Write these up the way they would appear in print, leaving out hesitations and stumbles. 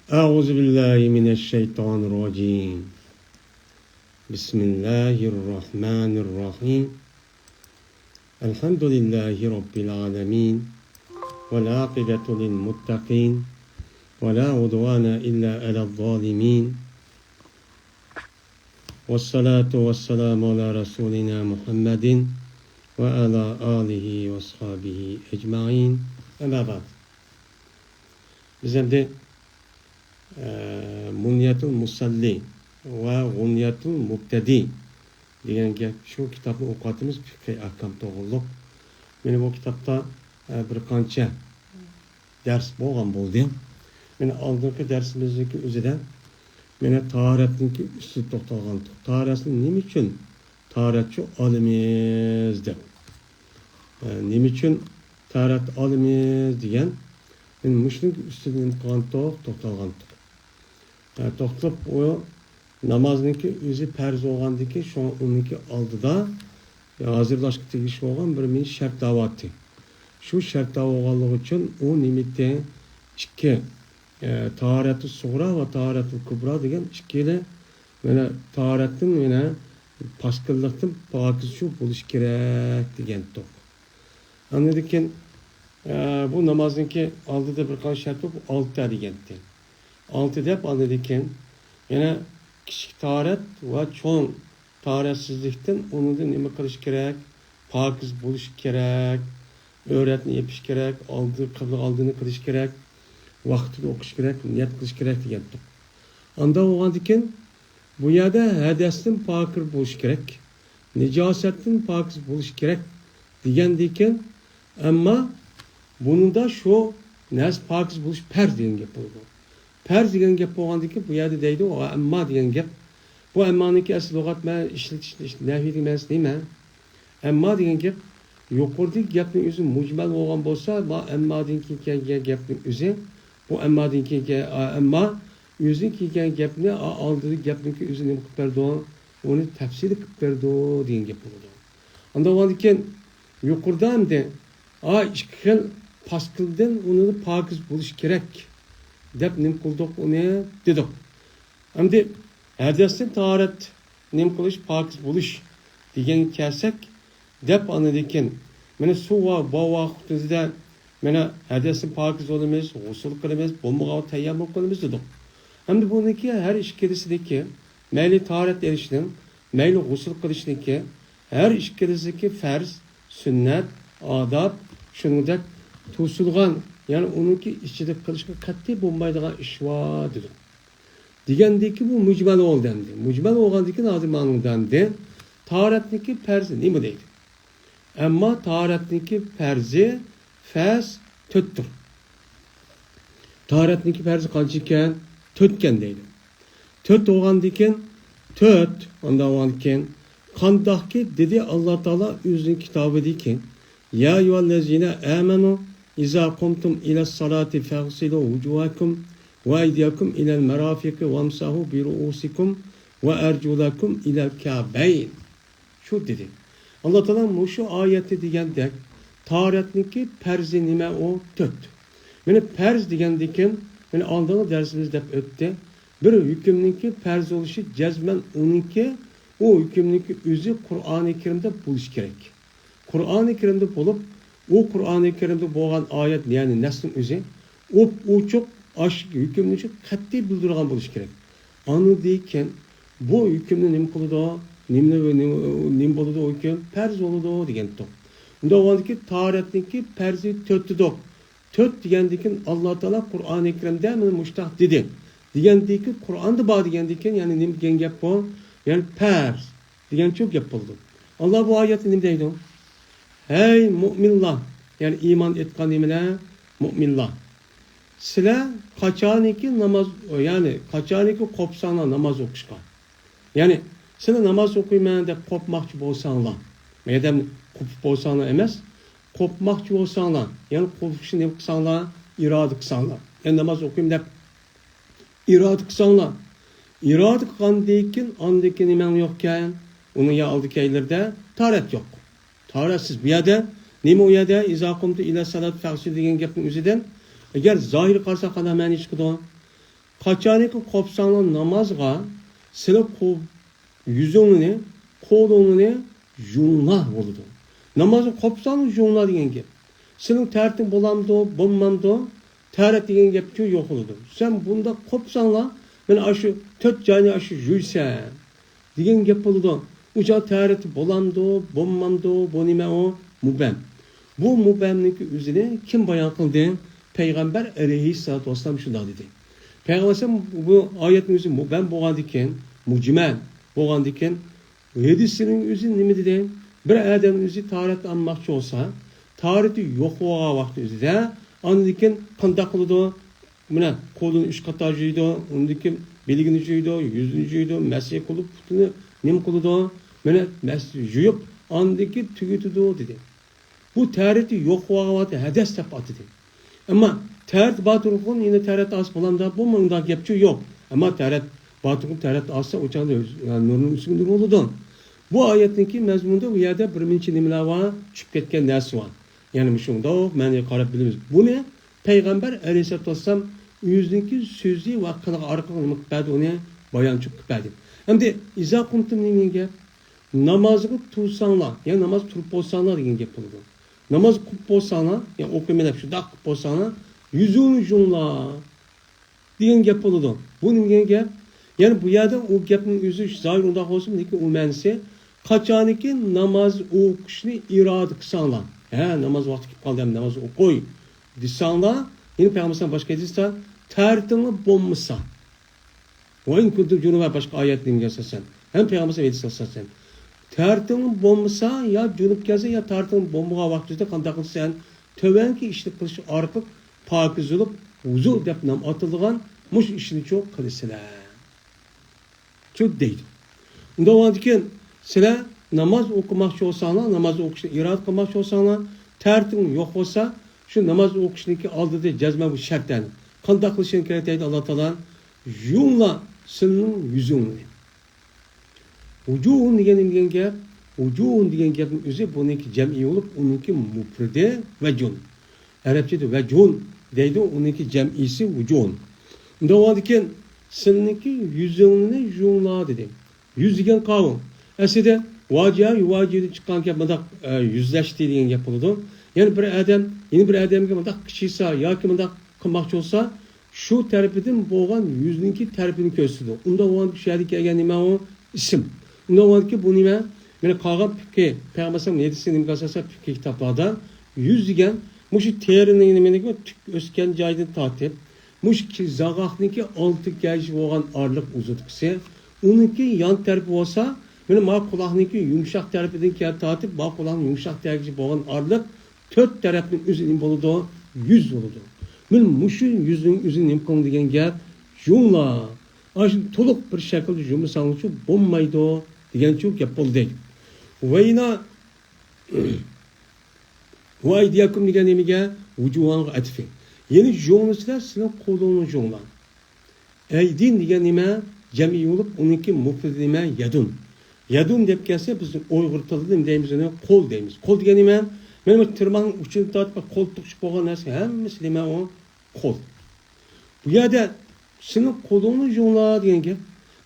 أعوذ بالله من الشيطان الرجيم. بسم الله الرحمن الرحيم. الحمد لله رب العالمين والعاقبة للمتقين ولا عدوان إلا على الظالمين والصلاة والسلام على رسولنا محمد وعلى آله وصحبه أجمعين. أما بعد. Bizde Munyatul Musalli va G'unyatul Mubtadi degan gap shu kitobni o'qiyotimiz fiqh ahkam to'g'riliq. Meni bu kitobda bir qancha dars bo'lgan bo'ldi. Meni oldingi darsimizniki o'zida meni tahoratniki usti to'xtalgan. Tahoratni nima uchun tahoratchi olimiz deb. Nima uchun tahorat olimiz degan men mushning ustidan to'xtalgan. To'xtab o namozniki o'zi farz bo'lgandiki, shu uniki oldida hozirlashga tegishli bo'lgan bir men shart da'vatdi. Shu shart bo'lganligi uchun u nimitda ikki tahoratu sug'ra va tahoratu kubra degan ikkili mana tahoratning mana pastqillikdan pokiz shu bo'lish kerak degan to'q. Anladikkin bu namozniki oldida bir qancha shart bu 6 degandi. 6 deb anladikkin yana kichik tahorat va cho'ng tahoratsizlikdan unida nima qilish kerak? Pokiz bo'lish kerak, o'ratni yepish kerak, oldini qilish kerak, vaqtida o'qish kerak, niyat qilish kerak degan to'q. Unda bo'lgandikin bu yerda hadasdan pokir bo'lish kerak, nijosatdan pokiz bo'lish kerak degandikin, ammo buningda shu nas pokiz bo'lish farz degan gap bo'ldi. Farz degan gap bo'lgandikin bu yerda deydi o ammo degan gap. Bu ammoniki asl lug'at bilan ishlatish nahiyning ma'nosi nima? Ammo degan gap yuqoridagi gapning o'zi mujmal bo'lgan bo'lsa, bu ammodan kelgan gapning o'zi bu ammodan kelgan ammo o'zining kelgan gapni oldidagi gapniki o'zi nima qilib berdi? Uni tafsir qilib berdi degan gap bo'ldi. Unda bo'lgandikin yuqorida hamda ikki xil pastqildan uni pokiz bo'lish kerak deb nim qildik uni dedik. Hamda hadasdan tahorat nim qilish pokiz bo'lish degan kelsak deb anadikin mana suv va bu vaqtida mana hadasdan pokiz bo'lamiz, g'usl qilamiz, bo'lmagan tayammum qilamiz dedik. Hamda buniki har ikkilisidagi mayli tahorat erishning, mayli g'usl qilishniki har ikkilisidagi farz, sunnat, odob shuningdek to'silgan, ya'ni uniki ichida qilishga qat'iy bo'lmaydigan ish bor dedi. Degandiki bu mujmal bo'lgandi. Mujmal bo'lgandan hozir ma'nodandi. Tahoratniki farzi nima deydi? Ammo tahoratniki farzi fas 4 dir. Tahoratniki farzi qancha ekan? 4 kan deydi. 4 bo'lgandan 4 undan keyin qandoqki dedi Alloh taolo o'zining kitobidagi ya ayyuhallazina amanu iza qumtum ila salati faghsilu wujuhakum va aydiyakum ila al-marafiqi wamsahu bi ru'usikum va arjulakum ila al-ka'bayn. Shu dedi. Alloh taolo shu oyatda degandek tahoratniki farzi nima o 4. Mana farz degandikin mana oldingi darsimizda deb o'tdi. Bir hukmniki farz bo'lishi jazman uniki o hukmniki o'zi Qur'oni Karimda bo'lish kerak. Qur'oni Karimda bo'lib, o Qur'oni Karimda bo'lgan oyat, ya'ni nasning o'zi ochiq hukmni qat'iy bildirgan bo'lish kerak. Anadikin bu hukmni nima qiladi? Nima bo'ladi o hukm? Farz bo'ladi degan to'q. Unda o'ldiki tahoratniki farzi 4 dir. 4 degandikin Alloh taolo Qur'oni Karimda mana mushtaq dedi. Degandikin Qur'onda bor degandikin, ya'ni nima degan gap bu? Ya'ni farz degan cho'q gap bo'ldi. Alloh bu oyatni nima deydi? Hey mu'minlar, yani iman etgan nimalar mu'minlar. Sizlar qachoniki namoz, ya'ni qachoniki qo'psanglar namoz o'qishga. Ya'ni sizlar namoz o'qiyman deb qo'pmoqchi bo'lsanglar, madam qo'pib bo'lsanglar emas, qo'pmoqchi bo'lsanglar, ya'ni qo'pishni nima qilsanglar, iroda qilsanglar. Ya'ni namoz o'qiyman deb iroda qilsanglar. Iroda qilgandan keyin ondiki nima yo'qkan, uning oldiki aylarda tahorat yo'q. Tahoratsiz bu yerda nima u yerda izaqumtu ila salat fa'sil degan gapning o'zidan agar zohir qarasa qanday ma'ni chiqadi? Kaçaniki kopsanlar namazga sizlar yüzünü, kolunu yumla oldu. Namazı kopsanlar yumla diyen gap. Senin tertin bulamdı, bulmamdı, teret diyen gap yok oldu. Sen bunda kopsanlar, ben aşı, tört cani aşı yürsen, diyen gap oldu. Uca tereti bulamdı, bulmamdı, bu nime o, mubem. Bu mubemlik üzerine kim bayan kıldı? Peygamber aleyhissalatu vesselam şunda dedi. Peygamber bu ayetin üzerine mubem boğan diken, mucmel boğan diken, yedisinin üzerine ne dedi? Bir adamın üzerine taharet anmakçı olsa, tahareti yok oğa vakti üzerine, anladıkken kanda kılıdı, buna kolunu üç katacıydı, anladıkken beligini jüydü, yüzünü jüydü, mesleği kılıp, nem kılıdı, buna mesleği jüyüp, anladıkken tügütüdü dedi. Bu tahareti yok oğa vakti hedes tep atı dedi. Ama taharet batırıkın yine taharet as bulanda bu manda yapçı yok. Ama taharet batırıkın taharet assa uçan nurun üstünde oldu. Bu ayetteki mezmunda bu yerde birinci nimlava çıkıp ketken nersi var. Yani şunda ben qarab biliriz. Bu ne? Peygamber aleyhissalatu vesselam yüzdeki sözü ve kılığı arkalı mıkbadi onu bayan çıkıp kıpadi. Hem de izah kuntum neyinge namazı tutsanlar, yani namaz turup olsanlar diyen yapıldı. Namaz kılıp olsanlar, yani okumayla şu da kılıp olsanlar, yüzünü jumla diyen yapıldı. Bu ne gap? Yani bu yerde o gapın yüzü zahirunda olsun ki o mensi kaçaniki namaz okuşunu irade kısanlar. Namaz vakti kaldı namaz okuy. Disanlar, yine Peygamber'den başka edilse tertini bombasa. O in kuntum cunuba başka ayet dinleyeceksin sen. Hem Peygamber'den edilse sen. Tertini bombasa ya cunup gelse ya tertini bombağa vaktinde kandak sen tövenki işte kılışı arpıp pakiz olup huzur dep nam atılgan muş işini çok kılısılar. Çok değil. Onda varken sizler namaz okumakçı olsanlar, namaz okuşunu irad kılmakçı olsanlar, tertin yok olsa, şu namaz okuşundaki aldığı cezme bu şertten. Kandak kılışın kereteydi Allah Teala, yunla senin yüzünü. Ucuğun diyen gap, ucuğun diyen gapın özü bununki cem'i olup, onunki mufride ve cun. Arapçada ve cun deydi, onunki cem'isi ucuğun. Onda varken seninki yüzünü yunla dedi. Yüz diyen kavun. Aslında vaciyede çıkan gap yüzleşti diyen yapıldı. Yani bir adam, yeni bir adam ki kişiyse ya ki kılmakçı olsa şu terpidin boğan yüzünki terpini köstüdü. Onda o an şeydi ki nime o isim. Onda o an ki bu nime yani kağa ki Peygamber'in yedisi nime kasasa kitaplarda yüz diyen muşi terinin nime ösken caydın tatip. Muş ki zağaqniki altı geci boğan ağırlık uzutkisi. Onunki yan terpi olsa benim ma kulağınki yumuşak terpiden ki tatip ma kulağın yumuşak terpi boğan ağırlık dört tarafın üzerinin boludu, yüz boludu. Benim muşun yüzün üzerinin imkanı diyen gap jumla. Aşın toluk bir şekilde jumla sanıcı bombaydı diyen çok yapıldı. Ve yine vay diyakum diyen emige vücuhan atfi. Yeni jumlasılar sizin kolunu jumla. Eydin diyen ime cem'i olup onunki mufridime yadun. Yadun deyip gelse bizim Uygur tılında deyimiz ona kol deyimiz. Kol diyen ime benim tırmanın uçunu tartıp kol tukşup olan neyse hemmesi deme o kol. Bu yerde senin kolunu jumla diyen gap.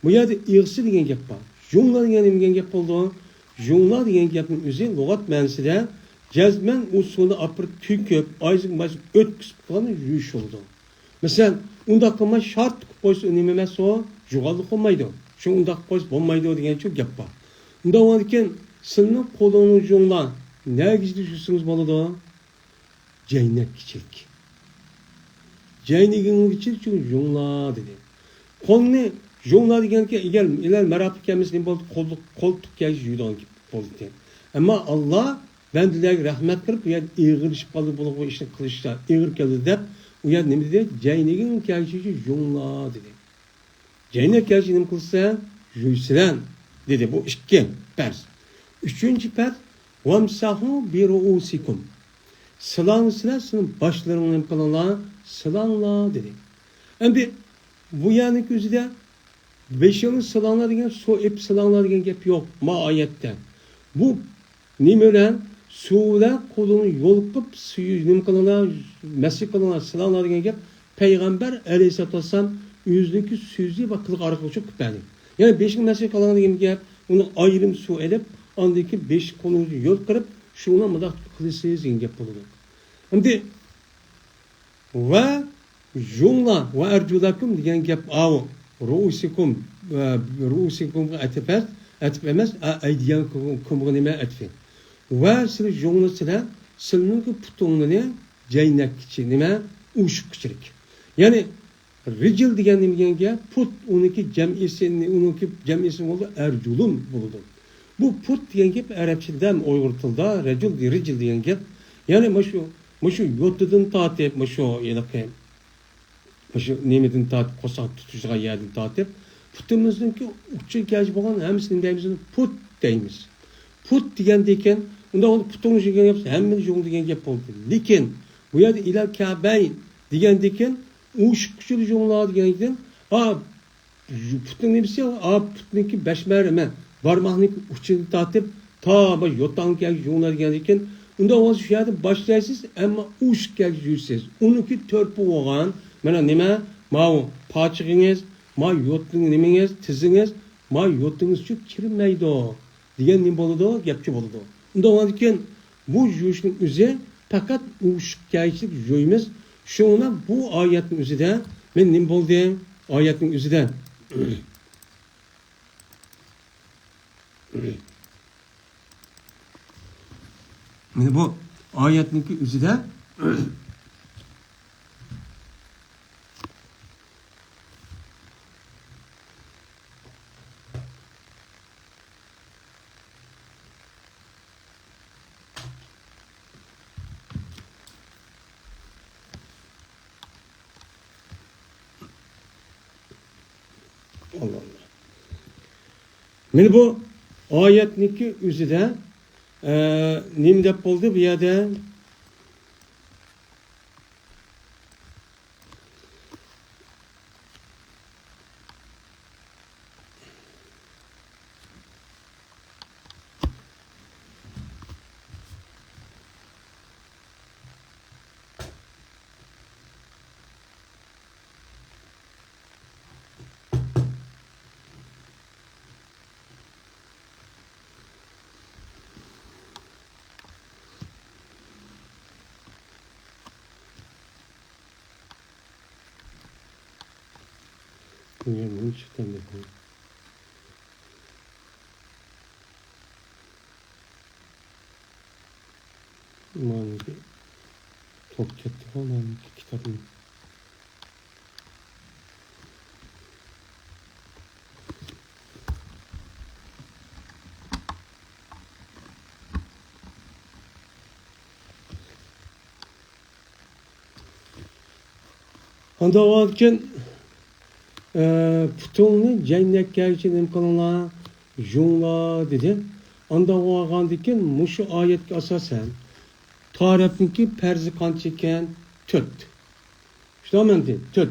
Bu yerde ığsı diyen gap var. Jumla diyen gap oldu. Jumla diyen gapın üzeri logat mənisi de cezmen usulü apır tüküp ayzın bazı öt kısıp kalan yürüyüş oldu. Mesela undaq kılma şart koysa önememesi o juğallık olmaydı. Şu undaq koysa olmaydı diyen çok gap var. Unda varken senin kolunu jumla ne gizlişirsiniz bana Ceynek kiçik. Ceynekin kiçik çünkü jumla dedi. Kolunu jumla diyen ki iler merak kendisinin koltuk geliş yudan oldu. Ama Allah ben diler rahmet kırıp ya iğir işip kaldı bu işini kılıçta iğir geldi de uyar ne dedi? Ceynekin gelişi jumla dedi. Ceynek gelişini kılsa juysilen dedi. Bu iki pers. Üçüncü pers vamsahu bi ruusikum. Sılanısına sizin başlarının imkanına sılanla dedi. Hem bu yani gözüde beşinin sılanlar diyen su ip sılanlar diyen gap yok ma ayette. Bu nimelen suda kolunu yolup suyu imkanına mesih kılına sılanlar diyen gap Peygamber aleyhisselatü vesselam o'zidagi so'zi va qiliq orqali çok küpeli. Yani beşik mesele kalan degan gap, uni ayrım su edip, andaki beşik konuyu yol qilib, şuna mıdak kılısıyız degan gap bo'ladi. Endi va jumla va arjulakum degan gap av ruusikum va ruusikumga atib emas, aydiyankumga nima atfi. Va sizlar jumlasida sizning putingni jaynakkichi nima ushukchilik. Ya'ni rijil degan nima gap, put uniki jam'isi bo'ldi, arjulum bo'ldi. Bu put degan gap arabchadan Uyg'ur tilida rijil degan gap. Ya'ni shu yo'tidan tortib, shu nemeden tortib qo'saq tutishga yerdan tortib, putimizniki uchi kelib bo'lgan hammasini deymiz, put deymiz. Put degandan keyin unda putning degan gap hamma yo'q degan gap bo'ldi. Lekin bu yerda ila kabayn degandan keyin ushukchilik yo'qlar degandan putning nimasi? Putniki bashmarima barmoqniki uchini tortib to yo'tanga yo'qlar degandan keyin unda o'z shu yerda boshlaysiz, ammo ushukka yursiz. Uniki to'rt bo'lgan, mana nima? Mau pochig'ingiz, ma yo'tning nimangiz, tizingiz, ma yo'tingiz shu kirmaydi degan nima bo'ladi? Gapchi bo'ladi. Unda o'zgan bu yurishning o'zi faqat ushukkachilik yo'ymiz. Shuna bu oyatning o'zida men nima bo'ldi? Oyatning o'zida mana bu oyatning o'zida Allah. Mana bu oyatniki o'zida nima deb bo'ldi bu yerda? Bunun çıkan ne bu? Manki top ketdi falan kitabın. Anda varken putungni jannatga için imkonlar jumla dedi. Anda o'g'andikin mushu oyatga asosan tarafniki farzi qancha ekan? 4. Shunday 4.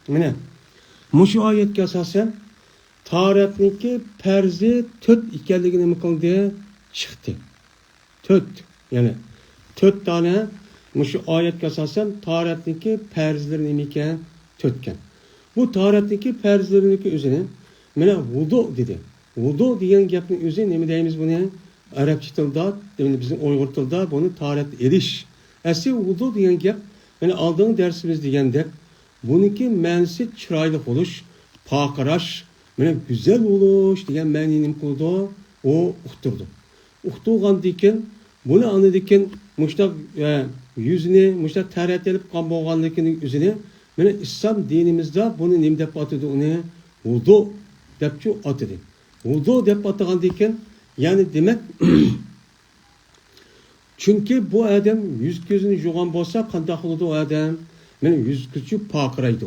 Mana mushu oyatga asosan tahoratniki farzi 4 ekanligini nima qildi? Chiqdi. 4. Ya'ni 4 dona mushu oyatga asosan tahoratniki farzlari nima ekan? 4 ekan. Bu tahoratniki farzlariniki o'zini mana vudu dedi. Vudu degan gapning o'zi nima deymiz buni? Arabcha tilda, bizning Uyg'ur tilda buni tahorat edish. Asli vudu degan gap mana oldingi darsimiz degandek buniki ma'nosi chiroyli bo'lish, poqirash, mana go'zal bo'lish degan ma'noni qildi, u uqtirdi. Uqtirgandan keyin buni anadikin mushtaq yuzini mushtaq taratilib qolgan bo'lganligining o'zini mana islom dinimizda buni nima deb atadi? Uni vudu debchi atadi. Vudu deb atagandan keyin, ya'ni demak Çünkü bu adam yüz gözünü yuğan bolsa qandaq oldu o adam? Mene yüz gözü pakıraydı.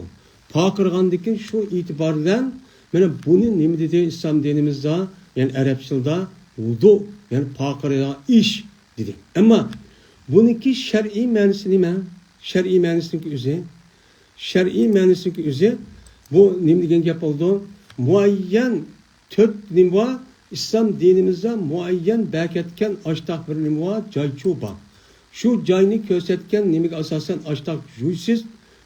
Pakırgandıkken şu itibarla mene bunu nima dedi İslam dinimizde yani Arapçılda vudu yani pakıraya iş dedi. Ama bununki şer'i manisi nima? Şer'i manisinin özü. Şer'i manisinin özü bu nima degan gap oldu? Muayyen tört nima İslam dinimizde muayyen beketken açtak bir nima cayçu var. Şu cayını kösetken nimek asasen açtak juysiz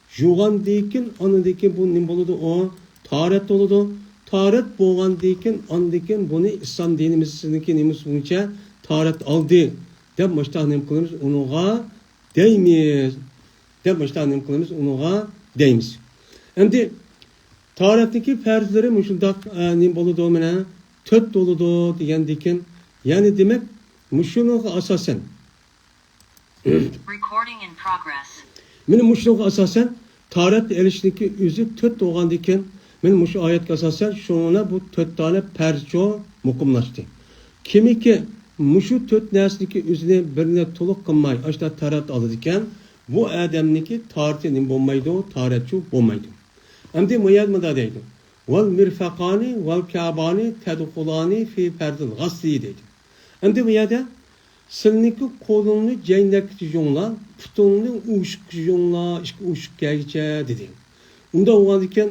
juğan deyken anı deyken bu nim boludu o taharet oludu. Taharet boğan deyken anı deyken bunu İslam dinimizdeki nimus bunca taharet aldı. Dep başta nim kılımız onuğa deymiz. Dep başta nim kılımız onuğa deymiz. Endi taharetdeki ferzleri muşundak nim boludu mene töt doludu degandeken yani demek muşunuğa asasen Recording in progress. Meni muşunuğa asasen taharet erişindeki üzü töt doğandeken meni muşu ayet asasen şuna bu töt tane perço mukumlaştı. Kimi ki muşu töt nesindeki üzüne birine toluk kılmay açta taharet alırken bu adamniki taharetinin bulmaydı o taharetçu bulmaydı. Hem mıyadmada deydi. Vel mirfakani vel kâbani tedhulani fi perdil gasli deydi. Hem de mıyada Sılniki kolunu ceynekçi jonla, putununu uşuk jonla, uşuk gelçe dedi. Unda oğandiken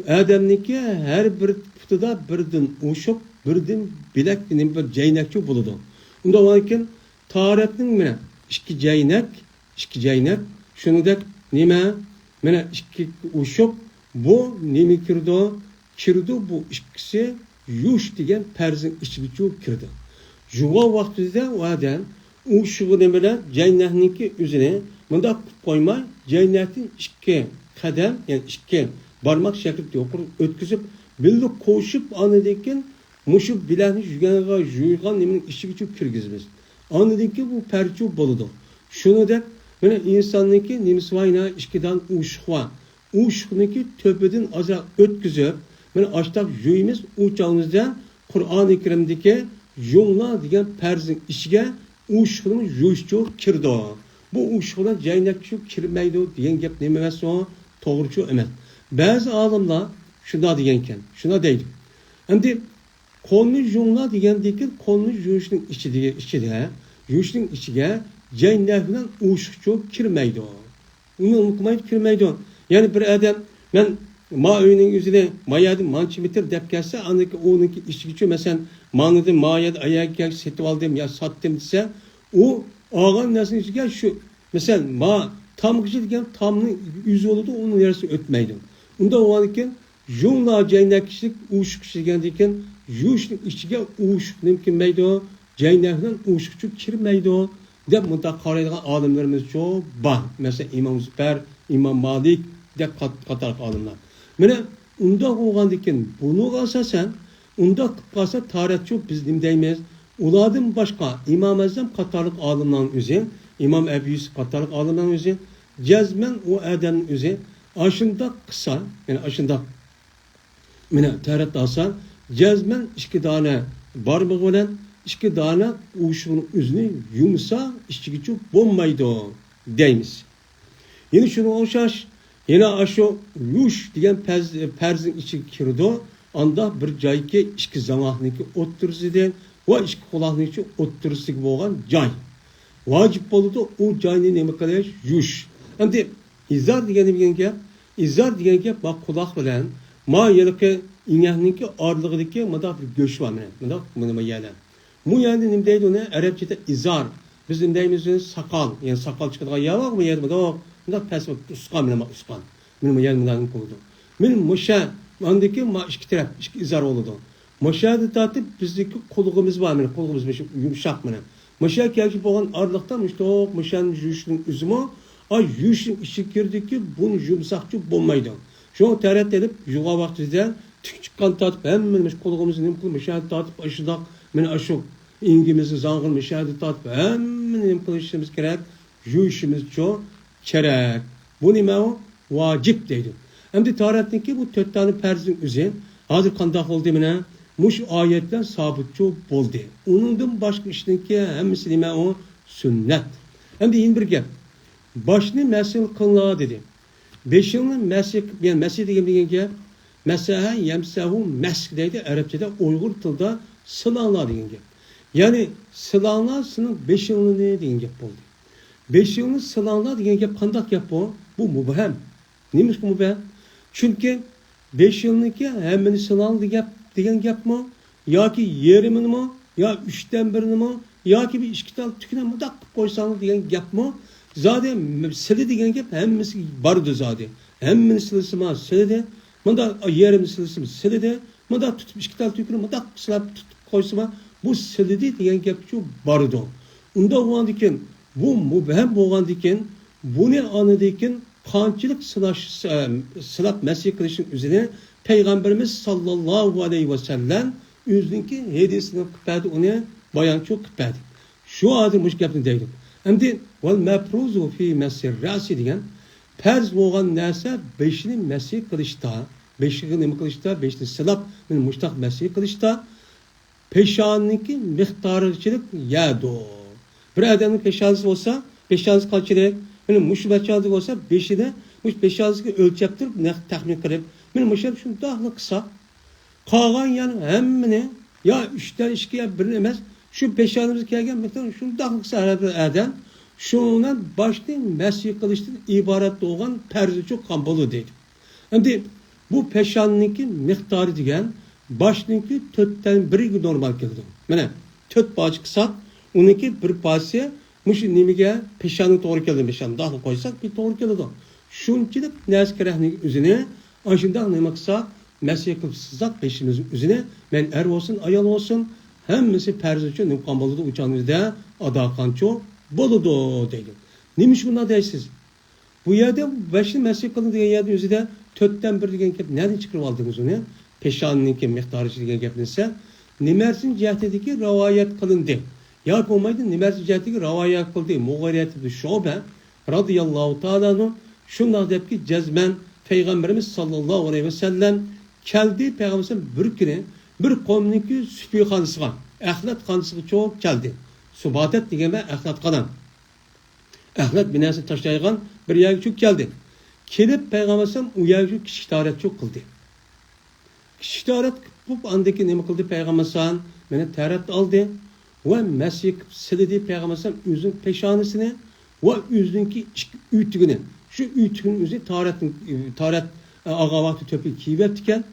adamniki her bir putuda birdin uşuk, birdin bilek bir ceynekçi buludu. Unda oğandiken taharetinin mene iki ceynek, şunu da nime mene iki uşuk bu nimi kirdi bu ikisi yuş degen perzin içbiçu kirdi. Juğa vaktinde o adam o şuğunu bile cennetinki üzerine bunda koymay cennetin iki kadem yani iki barmak şeklinde okur ötküzüp bildi koşup anıdaki muşu bileni juygan nemin işi gücü kirgizmiz. Anıdaki bu perçu boludu. Şunu da böyle insanlıki nimisvayna işkidan uşuğa. Uşuğunki töpedin azra ötküzüp böyle açtak juyimiz uçağımızda Kur'an-ı Kerim'deki Jumla degan perzin ishiga u shuni yuyishchu kirdi. Bu u shuni jaynakchu kirmaydi degan gap nima emas o? To'g'richu emas. Ba'zi olimlar shunda degan ekan. Shunda deydi. Endi qo'lni jumla degandan qo'lni yuyishning yuyishning ichiga jaynak bilan ushqchu kirmaydi. Uni unutmaydi kirmaydi. Yani bir adam men ma uyning o'zida mayadi mancha metr deb kelsa, aniki o'niki ishchichi masalan manidi mayad ayaga setib oldim yo sotdim desa, u olgan narsaning ichiga shu masalan ma tamg'ichi degan tamni yuz bo'ladi, uning yarasi o'tmaydi. Unda o'lgan jumla jaynakchilik ushqish degandan yushning ichiga ushq nimkinmaydi, jaynakdan ushqchi kirmaydi deb mutaqarriydigan olimlarimiz çok bor. Masalan İmam Züfer, İmam Malik deb qator olimlar. Mene unda olgandikin bunu asasen unda qılsa tarixçi biz nim deymiz. Ulardan başqa İmam Azam qatarlıq alimların özü, İmam Ebu Yusuf qatarlıq alimların özü, cezmen o adamın özü aşında kısa, yani aşında mene tarixte alsa cezmen iki tane barmığı bilen iki tane uşuğun özünü yumsa işçi gücü bulmaydı deymiz. Yine şunu oşaş yine aşo yuş degan perzin içi kirdi. Anda bir joyga ikki zamohniki o'ttirisidan va ikki quloqniki o'ttirisiga bo'lgan joy. Vojib bo'ldi u joyni nima qilish? Yush. Endi izar degan gap, izar degan gap bak quloq bilan ma yilqi inyahniki orlig'idagi madaq bir go'sh var mana. Madaq nima yana. Bu yani nima deydi uni arabchada izar. Biz nima deymiz? Saqal, yani saqal chiqadigan yo'q bu yerda madaq. Bunda pes usqan bilan usqan. Meni yerdan qo'ydi. Men musha andaki ma ikki taraf ikki izar oldu. Mushadı tatib bizdeki qo'lig'imiz var meni qo'lig'imiz yumshoq mana. Musha kelib bo'lgan orliqda mushtoq mushan yuyishning o'zimi ay yuyishning ichi kirdiki buni yumshoqchi bo'lmaydi. Shu taraf edib yug'a vaqtida tik chiqqan tatib hammamiz qo'lig'imizni nim qilib mushani tatib ashundoq meni ashu ingimizni zang'il mushani tatib hammani nim qilishimiz kerak. Yuyishimiz cho kerak. Bu nima o? Vacip deydi. Hem de tarihteki bu 4 tane perzin üzeri hazır kandak oldu mene muş ayetler sabitçi oldu. Onundan başka işteki hemisi nime o sünnet. Hem de yine bir gap. Başını mesil kılına dedi. Beşini mesil, yani mesil degen gap. Mesaha yemsahu mesk deydi Arapçada, Uygur tilda sılanlar degen gap. Yani sılanlar sının beşini ne degen gap oldu. Beşini sılanlar degen gap kandak gap bu? Bu mübhem. Neymiş bu mübhem? Çünkü 5 yılınki hemmini sınav degen gap mı? Ya ki yerimini mi? Ya 3'ten birini mi? Ya ki bir işkital tüküne mudak koysanız degen gap mı? Zaten sili degen gap hemmisi bardı zaten. Hemmini silisi ma silide. Manda yerimini silisi silide. Manda tutup işkital tüküne mudak silap tutup koysama bu silidi degen gap şu bardı. Unda olan diken bu mübhem olan diken bu ne anı diken kançılık sılat mesih kılışın üzerine Peygamberimiz sallallahu aleyhi ve sellem yüzündeki hediyesini kıpırdı, onu bayan çok kıpırdı. Şu adı müşkepini deydim. Hem de vel mepruzu fi mesih rasi diyen perz olan neyse beşini mesih kılışta, beşini kılışta, beşini sılat müştak mesih kılışta peşanındaki miktarcılık yado. Bir adamın peşanısı olsa, peşanısı kaçırır. Benim müşbeçalık olsa 5'ine muş 5'ı ölçeptir ne tahmin qilib. Men müşbep şunu dahlı kısa. Qalğan yani hemmini ya 3'ten 2'ye 1 emas, şu 5'imiz kelgan miktar şunu dahlı kısa adam. Şundan başlayın mesih qilishdan iborat bo'lgan farzi çok qambolu deydi. Endi bu peşanniki miqdori degan başniki 4'ten 1'ga normal keldi. Mana 4 baş kısa, uniki 1 başı muş nimaga peshani to'g'ri keldi, peshani dahli qo'ysak bir to'g'ri keladi. Shunchalik naskarahning o'zini ashundoq nima qilsak, masih qilib sizak peshimizning o'zini men er olsun, ayol olsun hammasi farz uchun imkon bo'ladi, uchanimizda ado qancha bo'ladi deydi. Nima shunday deysiz? Bu yerda beşni masih qildi degan yerda o'zida 4'ten 1 degan gap nereden chiqarib oldingiz uni? Peshaninki miqdori degan gapni esa nimarsin jihatidagi rivoyat qilindi. Ya olmaydı nimersi cihetiki ravaya kıldı. Muğariyeti şobe radıyallahu ta'ala şunlar deyip ki cezmen Peygamberimiz sallallahu aleyhi ve sellem keldi Peygamberimiz bir günü bir kavmniki süfü kanısıga, ahlat kanısıga çok geldi. Subatet degeme ahlat kanan. Ahlat binası taşlaygan bir yer çok geldi. Kelip Peygamberimiz o yer çok kişi taharet çok kıldı. Kişi taharet bu andaki ne kıldı Peygamberimiz beni taharet aldı. Ve mesih silidi Peygamberimiz üzün peşanesine ve üzündeki ütüğünü. Şu ütüğün üzü taharet ağavatı töpü kiyvettiken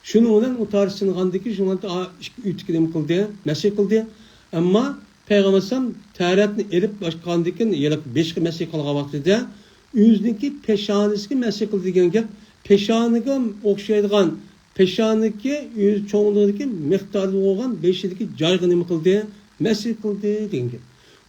şunu olan o taharetinin kandaki şundan ütüğünü kıldı, mesih kıldı. Ama Peygamberimiz taharetini elip başkandikken yelek 5 mesih kılgavaktı da üzündeki peşanesini mesih kıldı diyen gap peşanıga okşaydıgan peşanıki çoğunluğundaki miktarda olan 5'deki caygını kıldı. Mesih kıldı degan gap.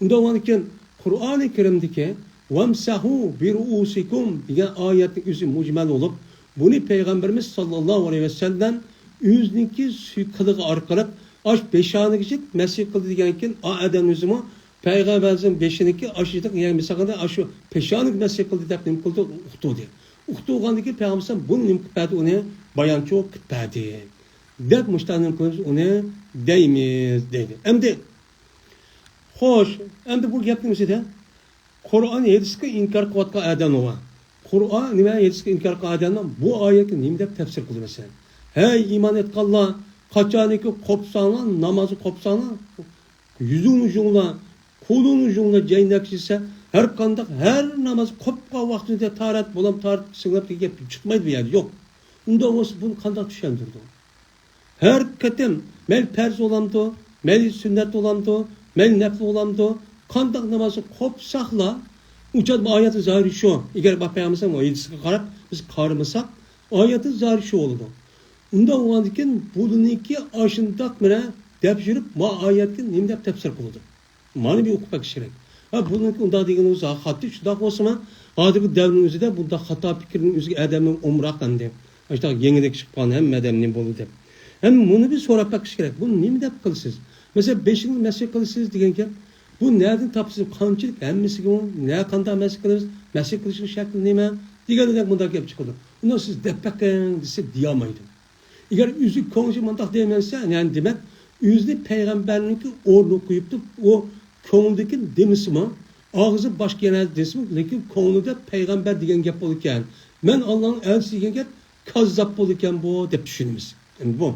Unda olarken Qur'oni Karimdagi "Vamsahu bi ru'usikum" degan oyatning o'zi mujmal bo'lib, buni Peygamberimiz sallallohu alayhi vasallam o'ziniki suyqiligi orqali ash peshonigacha mesih qildi degan ekan, adam o'zimi Peygamberimizning beshiniki ashidiq, ya'ni misalda ashu peshonik mesih qildi deb nim qildi, uqtudi. Uqtugandagi Peygamberimiz buni nim qildi, uni bayon çok qildi. Deb mushtanim qilib uni deymiz deydi. Endi xo'sh, endi bu gapning o'zida Qur'on hadisga inkor qilayotgan odam va Qur'on nima hadisga inkor qilgan odamdan bu oyatni nima deb tafsir qilmasan? Hey iymon etganlar, qachoniki qopsanglar, namozni qopsanglar, yuzini jungla, qo'lini jungla jaynakchisa, har qanday har namoz qopgan vaqtida tarat bo'lam, tarat singlab gap chiqmaydi bu yerda. Yo'q. Unda o'zi buni qanday tushundirdi? Her ketim mel perz olamdı, mel sünnet olamdı, mel nefl olamdı. Kandak namazı kopsakla uçad ayeti zahiri şu. Eğer bakmayamazsak o yedisine karab biz karmasak ayeti zahiri şu oldu. Unda olandikken bununki aşındak mene depşirip ma ayetkin nimde tefsir kıldı. Mani bir okupak şirek. Ha bununki unda degen o hattı şu da olsa adı devrin üzerinde bunda hata fikrinin üzerinde adamın umraqdan de. İşte yengideki çıkan hem adamın bolu de. Hem bunu bir sorup bakış gerek. Bunu ne mi dep kılsız? Mesela 5'ini mesih kılsız diyen ki bu nereden tapsız? Kançılık emmisi ki ne kanda mesih kılırız? Mesih kılışın şekli neyme? Diğer de bunda gap çıkıldı. Bunu siz depekken dese diyamaydı. Eğer üzü konuşu mantak demense yani demek yüzde peygamberlik ornu koyuptu o ko'nglidagi demisimi, og'zi boshqa yana desimi, lekin ko'nglida payg'ambar degan gap bor ekan. Men Allohning elchisi degan gap kazzob bo'ldi ekan bu deb tushunamiz. Endi bu.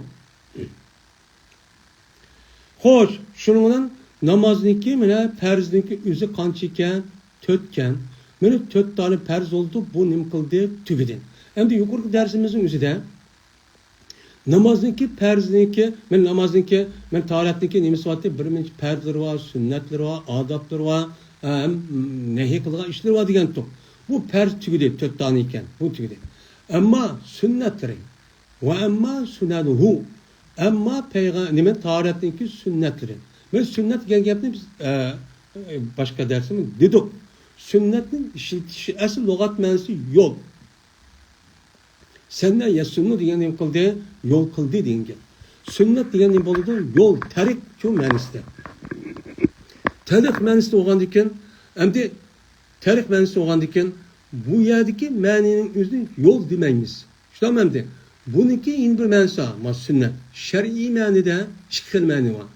Xo'sh, shuning bilan namozniki mana farzniki o'zi qancha ekan? 4 ekan. Mana 4 tane farz oldu, bu nima qildi? Tugidi. Endi yuqorgi darsimizning o'zida namozniki, farzniki, men tahoratniki nima sifatida bir mincha farzlari bor, sunnatlari bor, odoblari bor, nahiy qilgan ishlar bor degan to'q. Bu farz tugidi 4 tane ekan. Bu tugidi. Ammo sunnatlari va amma sunanuhu, amma payg'ambar tahoratniki sunnatlari. Men sunnat degan gapni biz boshqa darsimda dedik. Sünnetnin işiltişi, asıl lügat ma'nosi yol. Senden ya sünnet degan nima qildi? Yo'l qildi degan gap. Sünnet degan nima bo'ladi? Yo'l, tariq shu ma'nosida. Tariq ma'nosida bo'lgandan keyin, endi tariq ma'nosida bo'lgandan keyin bu yerdagi ma'nining o'zini yo'l demaymiz. Tushunamdi? Buniki endi bir ma'nosi bor, sünnet. Shar'iy ma'noda ikki xil ma'no bor.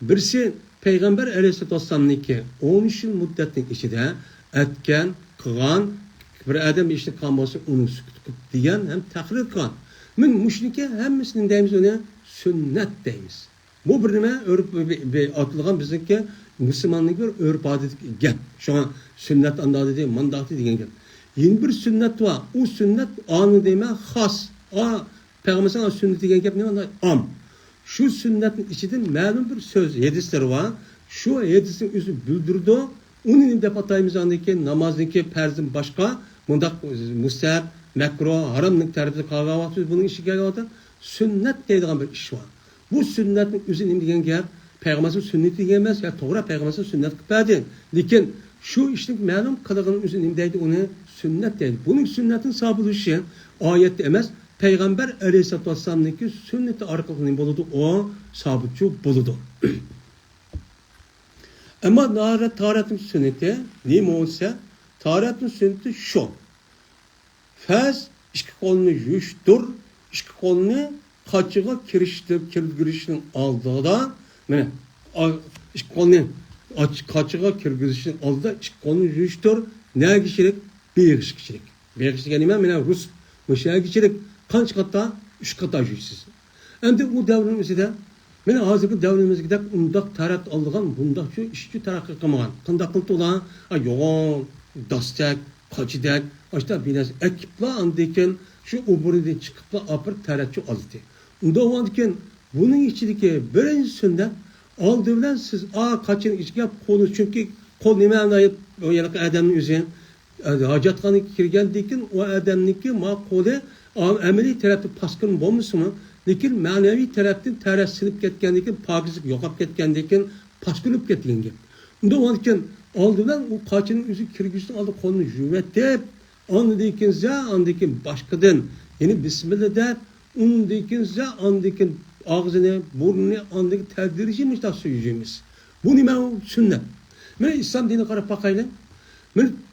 Birisi Peygamber Aleyhisselam'niki 13 yıl muddatning ichida etken, qilgan bir adam ishni qilgan bo'lsa uni sukut qilib degan ham taqrir qilgan. Men mushrika hammasini deymiz uni sunnat deymiz. Bu bir nima o'rib otilgan bizniki musulmonlik bir o'rib odat gap. Shuna sunnat andadi deb mandati degan gap. Yeni bir sunnat var. O sunnat anı deme xas. Peygamber'in sünnet degan gap nima? Am. Şu sünnetin içinde ma'lum bir söz, hadisleri var. Şu hadisin özü bildirdi. Onun dep atayımız andaki namazdaki farzın başka, bunda mustahab, makruh, haramlık tarafı kalgan vakti bunun işi geldi. Sünnet deydiğin bir iş var. Bu sünnetin özü nima degan gap? Peygamber'in sünneti diyemez ya to'g'ri Peygamber'in sünnet qiladi. Lekin şu işlik ma'lum qilgan özü nima deydi? Onu sünnet deydi. Bunun sünnetin sabılışı ayette emas. Peygamber Aleyhisselatü Vesselam'daki sünneti arkalıklı buludu, o sabitçi buludu. Ama taharetin sünneti ne olsa, taharetin sünneti şu. Fez, iki kolunu yuştur, iki kolunu kaçığa kirgirişinin aldığı yani iki kolunu kaçığa kirgirişinin aldığı iki kolunu yuştur, ne kişilik? Bir kişilik. Bir kişilik yani Rus, müşahı kişilik. Kaç kata? 3 kata yüzsüz. Endi bu davrimizde, men hazırki davrimizde undak tarat aldıgan, bundak şu işçi tarakki qilmagan. Qanday qildi ular? Yo'g'on, dastak, qochidak, işte biraz ekipla andiken şu uburidan chiqibla apir taratchi oldi. Unda o'ndiken buning ichidagi birinchi sünnet oldi bilan siz qachon ichga qo'li chunki qo'l nima deb o yerga odamning o'zi hojatxonaga kirgandan o odamniki ma qo'li ameliy tarafı paskın olmasa mı? Lekin manevi taraftan taras silip ketgandan pokizlik yo'qolib ketgandan keyin paskınıp ketgan gap. Unda o'ndiken oldidan u qochining o'zi kirgizishdan oldi qo'lini yuvatib, ondan keyin boshqadan ya'ni bismillah deb, undan keyin og'zini, burnini, ondan tadrijiy mishtaq suyuymiz. Bu nima sunnet? Mana islom dini qarab boqaylik.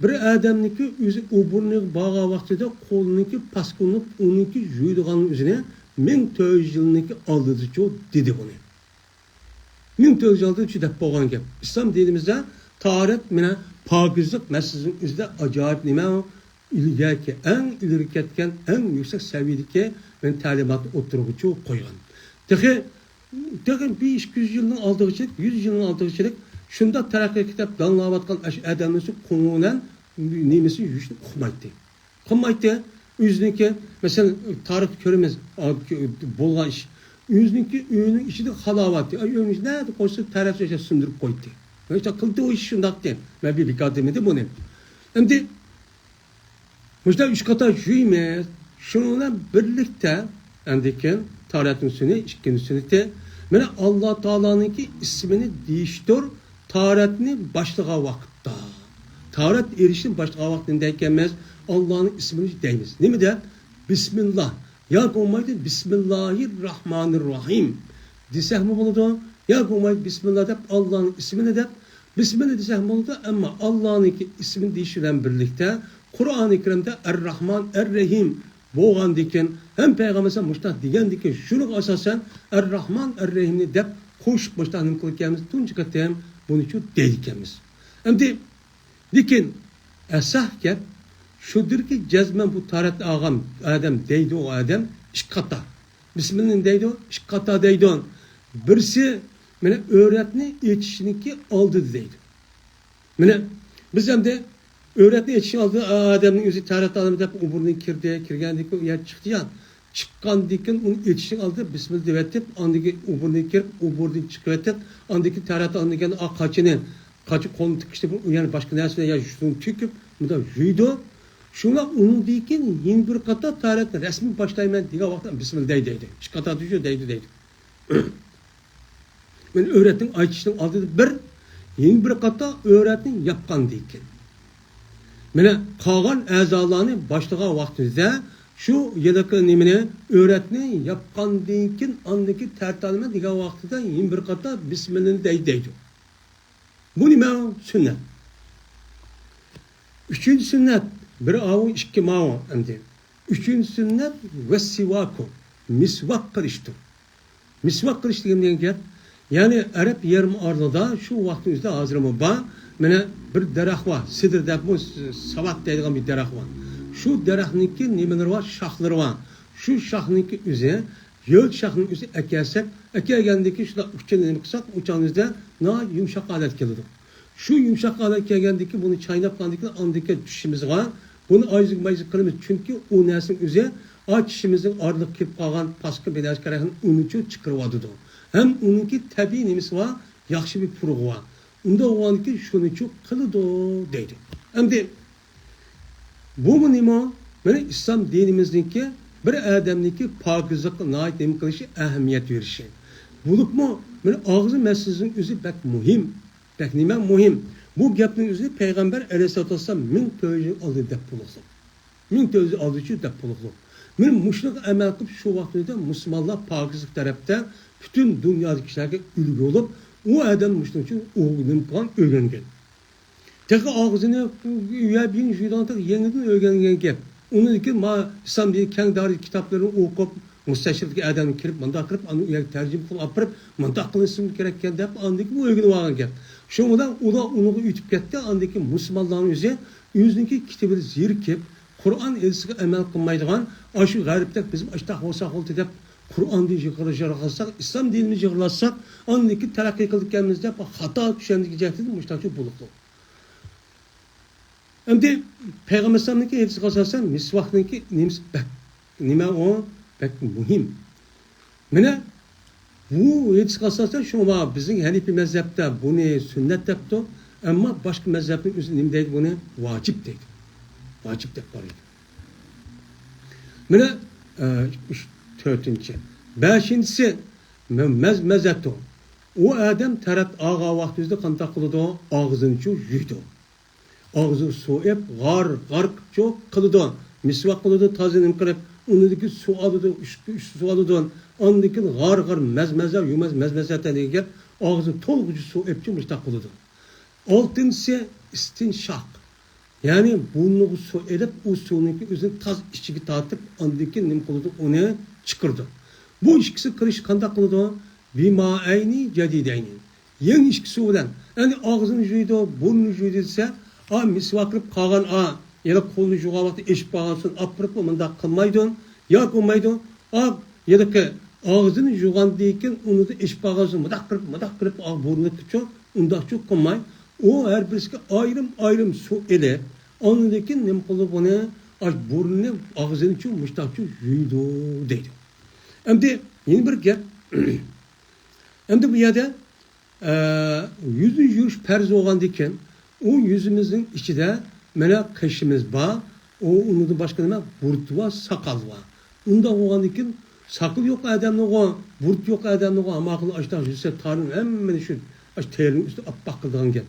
Bir adamniki o'zi u burniga bağ'a vaqtida qo'liniki paskunib, uniki yuydiganning o'zini 1400 yilniki oldidichu dedi buni. 1400 yilda shu deb bo'lgan gap. Islom dinimizda tahorat mana pokizlik masalasining o'zida ajoyib nima ilgaki eng ilgari ketgan, eng yuksak saviyadagi men ta'limotni o'tirg'ichu qo'ygan. Texin 500 yilning oldigacha, 100 yilning oldigacha şunda terakki kitap danlavatkan adamlısı konuğundan nemesi yüzünü okumaydı. Okumaydı. Yüzününki mesela tarih körümüz bolga iş. Yüzününki öğünün işi de halavatı. Öğünün işi nerede koysa tarafça sındırıp koydu. İşte kıldı o iş şundak değil. Ben bir dikkatimdi bunu. Hem de işte 3 kata jüyme şununla birlikte endiki tarihin sünnet, işkin sünneti yani Allah Teala'nınki ismini değiştir. Taharetini başlığa vakitte. Taharet erişin başlığa vaktindeykenmez Allah'ın ismini deyimiz. Ne mi der? Bismillah. Ya olmaydı Bismillahirrahmanirrahim. Desek mi buldu? Ya olmaydı Bismillah deyip Allah'ın ismini deyip Bismillah desek mi buldu? Ama Allah'ın ismini değiştiren birlikte Kur'an-ı Kerim'de Er-Rahman, Er-Rahim boğan diken hem Peygamber'e muştah diyen diken şunu asasen Er-Rahman, Er-Rahim'ni deyip koşup muştahını kılıklarımız tunca katayım bunu şu deydikemiz. Şimdi lekin asah gap şudur ki cezmen bu tarat ağam adam deydi o adam işkata. Bismillah deydi o işkata deydi on. Birisi mene öğretni yetişiniki aldı deydi. Mene biz hem de öğretni yetişini aldı adamın yüzü tarat alımı da o burnun kirgendeki yer çıktı ya. Çıkan dikin onun yetişini aldı. Bismillah devetip andaki o burnun kirip o burnun çıkıvetip andaki tarat alımı kaçını kaçı kolunu tıkıştı yani başka neresine ya şunu tüküp bu da juydu. Şuna onun dikin yeni bir kata tarat resmi başlayman diye vakti Bismillah deydi. Şu kata düşüyor deydi. Ben öğrettin ayçışının aldı bir yeni bir kata öğrettin yapkan dikin. Mene kalan azalarını başlayan vaktimizde şu yedeki nimine öğretini yapkan dikin andaki tertalime diye vaktide yeni bir kata Bismillah deydi. Bu nime sünnet. Üçüncü sünnet bir avu iki mavu emdi. Üçüncü sünnet ve sivaku misvak kılıştır. Misvak kılıştır diyen gel. Yani Arap yarım arlıda şu vaktimizde hazırımı ba mene bir derah var. Sidir de bu savat dediğim bir derah var. Şu derahınki nimeler var, şahları var. Şu şahınki üzerine yol şahının üzerine ekersek, ekergendeki şurada uçanını kısak, uçanızda na yumuşak alet geliyor. Şu yumuşak alet gelgendeki bunu çaynaplandaki andaki düşüşümüz var. Bunu ayızık kılımız çünkü o nesin üzerine açışımızın ağırlık kirip kalan paskı belaj kararının unucu çıkırvadıdı. Hem onunki tabi nemisi var, yaxşı bir puruğu var. Onda o anki şunu çok kılıdı deydi. Hem de bu mu nima? Yani İslam dinimizdeki bir adamdaki pakizlik naat emin kılışı ehemmiyet verişi. Bulup mu? Yani ağzı meselesinin üzü pek muhim. Pek nime muhim. Bu gapning üzü Peygamber Aleyhisselatü Vesselam min tövbe aldı dep buluklu. Min tövbe aldı şu dep buluklu. Men muşluk amel kılıp şu vaktinde Müslümanlar pakizlik tarafta bütün dünyadaki kişilerge ülgü olup o adam muşluk için oğlum kan öğrengen. Tek ağzını üye bin şuydan tek yeniden öğrengen gap. Onun için ma İslam diye kendi dar kitaplarını okup müsteşrifki adamı kirip manda kırıp onu üye tercüme kılıp apırıp manda kılınsın gereken de andaki bu öğreni varan gap. Şomudan o da onu ütüp gitti andaki Müslümanların üzerine yüzündeki kitabı zirkip Kur'an elçisiga amal qilmaydigan aşı g'aribda bizim ashtaq olsa oldu deb Kur'an'da yig'ilishlar İslam dinini yig'ilashsak andaki taraqqiy qilganimizda xato tushundik jahdi mushtachu buluqdi. Endi Peygamber sallamniki elchisiga asosan misvaqniki nima o pek muhim. Mana bu elchisiga asosan shuma bizning Hanifi mazhabda buni sunnat debdi, ammo boshqa mazhabning o'zi nima deydi buni vojib deydi. Vacip dep var idi. Mene dördüncü. Beşincisi mezmezeto. O adam tarat ağa vaxtımızda qandaq qılıdı, ağzını çok yuydu. Ağzını soğuyup, gar çok qılıdı. Misvak qılıdı, tazının qırıp, onundaki su alıdı, su alıdı. Ondaki gar mezmeze, yumaz mezmezeten eğer ağzını tolgucu soğuyup, müştaq qılıdı. Altıncısı istinşak. Yani bunu su edip o suyunki özünü taz içigi tartıp andaki nim kılıdı onu çıkırdı. Bu ikisi kırış kanda kılıdı bima'ayni cedideyni. Yeni ikisi olan yani ağzını juydu, burnunu juydu ise misvakırıp kalan ya da kolunu juğavatı eşip bağırsın apırıp mında kılmaydın ya kılmaydın ya da ki ağzını juğandıyken onu da eşip bağırsın mıdak kırıp burnunu tutuyor onda çok kılmay. O her birisi ayrım su ile ondaki nem kılıp onu burnunu ağzını çok müştakçı yuydu deydi. Hem de yeni bir gel hem de bu yerde yüzün yürüyüş perz olan diken o yüzümüzün içinde mene kaşımız var onu da başka ne burt var sakal var. Onda olan diken sakal yok adamın o burt yok adamın o ama akıllı açtan yüzse tarım hemen şu terin üstü appak kıldan gel.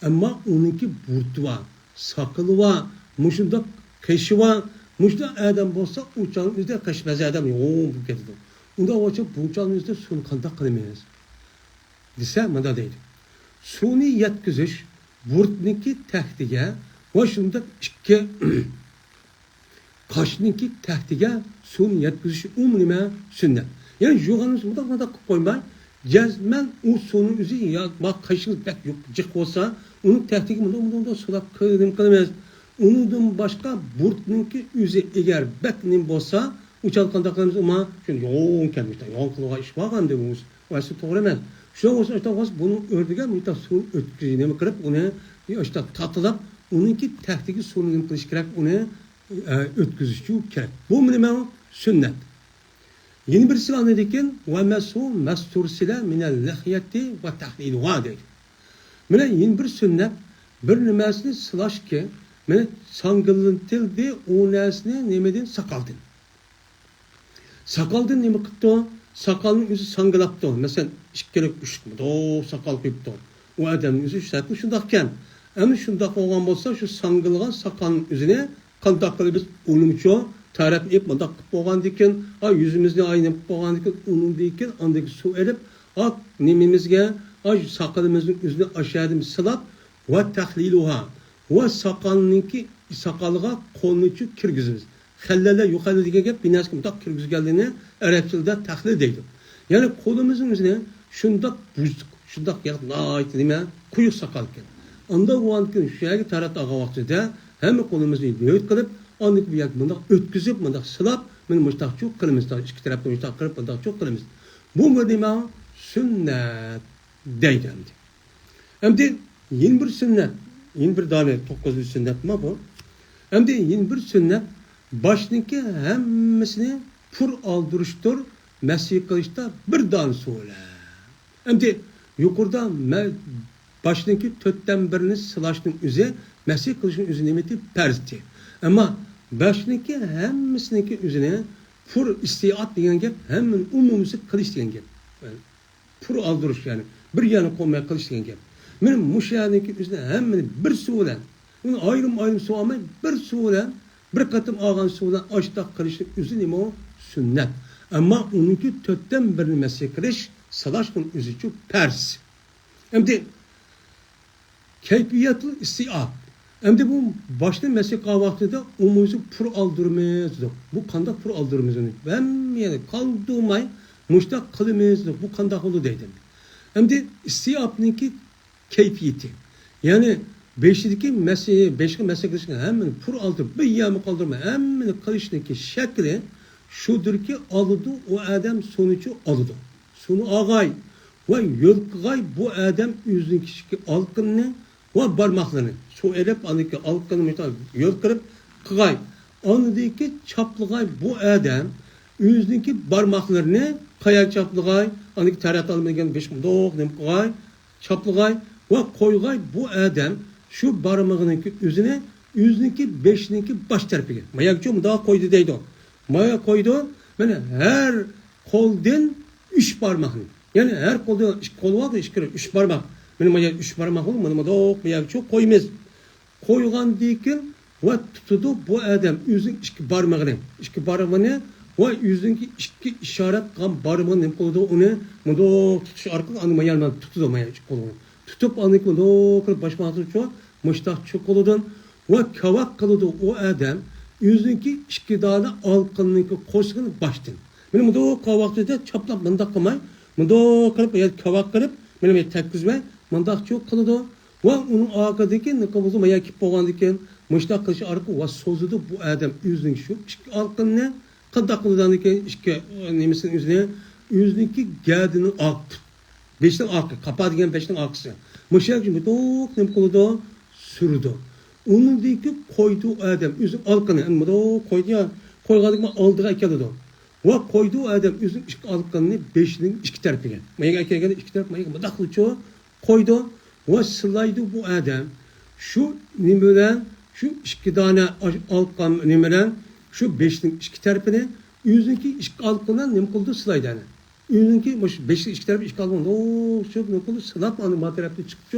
Ama onunki burtu var, sakalı var, muşunda keşi var, muşunda adam olsa uçağın üzerinde kaşmaz adam yoğun bu getirdi. Onda o açıp bu uçağın üzerinde suyunu kandak kılamayız. Dise manda değil. Suyunu yetkizmiş, burtniki tehtige, başında iki kaşniki tehtige suyunu yetkizmiş umrime sünnet. Yani juğanımız manda koymayın. Cezmen o sonu üzü ya bak kaşınız bek yok cık olsa onun tehdiki bunu sulap kırdım kılmaz. Onundan başka burtnunki üzü eğer beknin bolsa uçalkandaklarımız ama şunu yoğun kelmişler. Yoğun kılığa iş var hem de bu. Oysa doğru emas. Şuna olsa işte bunu ördügen müta su ötküzüne mi kırıp onu işte tatılap onunki tehdiki sorunu kılış gerek onu ötküzüşü gerek. Bu benim sünnet. Yeni bir silah ne dekin? Ve mesu mestursile minel lehiyeti ve tahliluha deydi. Mene yeni bir sünnet bir nimesini sılaş ki mene sangılıntildi o nesini nemedin sakaldın. Sakaldın nemi kıptı? Sakalın yüzü sangılaptı. Mesela işkerek üşükmüdü. O sakal kıptı. O adamın yüzü şüsatlı şundakken. Ama şundak olan olsa şu sangılgan sakalın yüzüne kantakları biz unumçu taraf yapmadak boğan diken, yüzümüzde aynı boğan diken, onun diken, andaki su erip, nemimizge, sakalımızın yüzüne aşağıda sılap, ve tahliluha, ve sakalınki sakalıga kolunu kirgizimiz. Hellele yukarı diye gep binas kim tak kirgiz geldiğini Arapçada tahlil deydi. Yani kolumuzun yüzüne şundak buzluk, şundak ya layık değil mi? Kuyuk sakal ken. Anda o anki şeye taraf ağa vaxtida hem kolumuzu büyük kılıp anlık bir yak bunda ötküzüp bunda sılap men mustaq çok kılımız da iki tarafta mustaq kırıp bunda çok kılımız. Bu medima sünnet deydi. Hem de yeni bir sünnet, yeni bir tane 9 sünnet mi bu? Hem de yeni bir sünnet başındaki hemmesini pur aldırıştır mesih kılıçta bir dan söyle. Hem de yukarıda başındaki tötten birini sılaştın üzere mesih kılıçın üzerine nimeti perzdi. Ama başındaki hemmesindeki üzerine pur istiyat diyen gep hemen umumusu kılıç diyen gep. Yani pur aldırış yani bir yana koymaya kılıç diyen gep. Benim müşahedeki üzerine hemen bir söyle. Bunu ayrım soğamayın bir söyle. Bir katım ağan soğudan açtak kılıçın üzerine o sünnet. Ama onunki tötten birini mesih kılıç sılaştın üzerine pers. Hem de keyfiyatlı istiyat. Hem de bu başta meslek vaxtida umuzu pur aldırmazdı. Bu kanda pur aldırmazdı. Ben yani kaldırmay müştak kılmazdı. Bu kanda oldu dedim. Hem de istiyapnınki keyfiyeti. Yani beşideki mesleği, beşki meslek kılışına hemen pur aldır. Bir yağmı kaldırma. Hemen kılışındaki şekli şudur ki alıdı o adam sonucu alıdı. Sonu ağay ve yılkıgay bu adam yüzün kişiki alkını ve barmaklarını. Su erip andaki alkını yol kırıp kıgay. Andaki çaplıgay bu adam yüzündeki barmaklarını kaya çaplıgay andaki tarat almayan 5 mudok nem kıgay çaplıgay ve koygay bu adam şu barmağınınki yüzüne yüzündeki beşinki baş tarafıga. Mayakçı mı daha koydu deydi o. Maya koydu. Yani her koldan 3 parmağını. Yani her kolda kol var da 3 parmak. Benim aya 3 parmak olur mu? Dok mayakçı koymaz. Koygan dikin ve tutudu bu adam yüzün iki parmağını ve yüzündeki iki işaret kan parmağını ne koydu onu mudo tutuş arka anı mayalman tutudu maya kolunu tutup anı mudo kırıp başmağı çok müştak çok oludun ve kavak kılıdı o adam yüzündeki iki tane alkınınki koşkını baştın. Benim mudo kavakta da çaplak mındak kımay mudo kırıp ya kavak kırıp benim tekkizme mındak çok kılıdı. Ve onun arkadaki ne kabuzu maya kip boğandıkken müştak kılışı arka ve sozudu bu adam yüzün şu iki alkınını kadaklıdan diken iki nemesin yüzüne yüzündeki gədinin altı beşten arka kapağı diken beşten arkası müştak çünkü dok nem kılıdı sürdü. Onun diki koydu adam yüzün alkını yani dok koydu ya koygadık aldığa geldi ve koydu adam yüzün iki alkını beşinin iki tarafına maya geldi iki tarafına maya kadaklıço koydu. Ve sılaydı bu adam şu nimeren şu iki tane alkan nimeren şu beşin iki tarafını yüzündeki iki alkandan nem kıldı sılaydı yani. Yüzündeki beşin iki tarafı iki alkan o çok ne kıldı sılap anı materyalde çıktı